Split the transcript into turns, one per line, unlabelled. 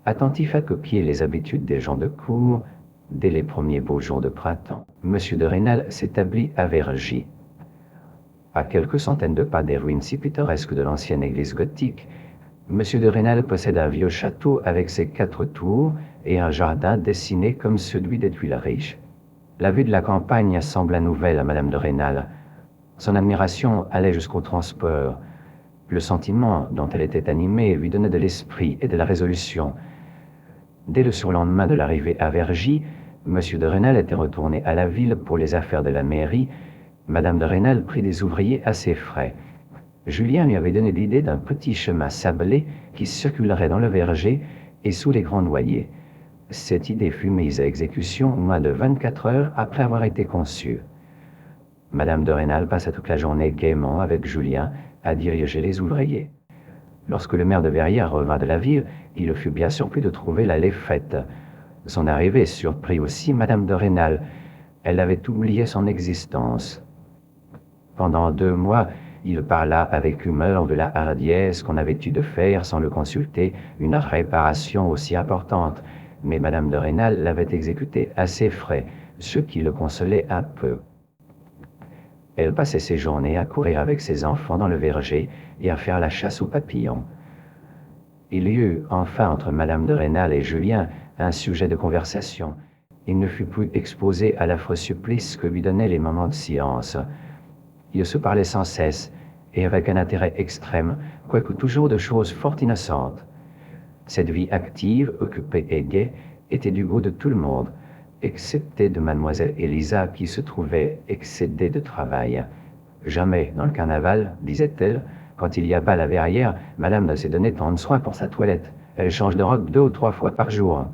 Attentif à copier les habitudes des gens de cour, dès les premiers beaux jours de printemps, M. de Rênal s'établit à Vergy. À quelques centaines de pas des ruines si pittoresques de l'ancienne église gothique, M. de Rênal possède un vieux château avec ses 4 tours et un jardin dessiné comme celui des Tuileries. La vue de la campagne sembla nouvelle à Madame de Rênal. Son admiration allait jusqu'au transport. Le sentiment dont elle était animée lui donnait de l'esprit et de la résolution. Dès le surlendemain de l'arrivée à Vergy, M. de Rênal était retourné à la ville pour les affaires de la mairie. Madame de Rênal prit des ouvriers à ses frais. Julien lui avait donné l'idée d'un petit chemin sablé qui circulerait dans le verger et sous les grands noyers. Cette idée fut mise à exécution moins de 24 heures après avoir été conçue. Madame de Rênal passa toute la journée gaiement avec Julien à diriger les ouvriers. Lorsque le maire de Verrières revint de la ville, il fut bien surpris de trouver l'allée faite. Son arrivée surprit aussi Madame de Rênal. Elle avait oublié son existence. Pendant 2 mois, il parla avec humeur de la hardiesse qu'on avait eu de faire sans le consulter une réparation aussi importante, mais Madame de Rênal l'avait exécutée à ses frais, ce qui le consolait un peu. Elle passait ses journées à courir avec ses enfants dans le verger et à faire la chasse aux papillons. Il y eut enfin entre Madame de Rênal et Julien un sujet de conversation. Il ne fut plus exposé à l'affreux supplice que lui donnaient les moments de silence. Ils se parlaient sans cesse, et avec un intérêt extrême, quoique toujours de choses fort innocentes. Cette vie active, occupée et gaie, était du goût de tout le monde, excepté de mademoiselle Élisa qui se trouvait excédée de travail. Jamais, dans le carnaval, disait-elle, quand il y a bal à Verrières, madame ne s'est donné tant de soin pour sa toilette. Elle change de robe 2 ou 3 fois par jour.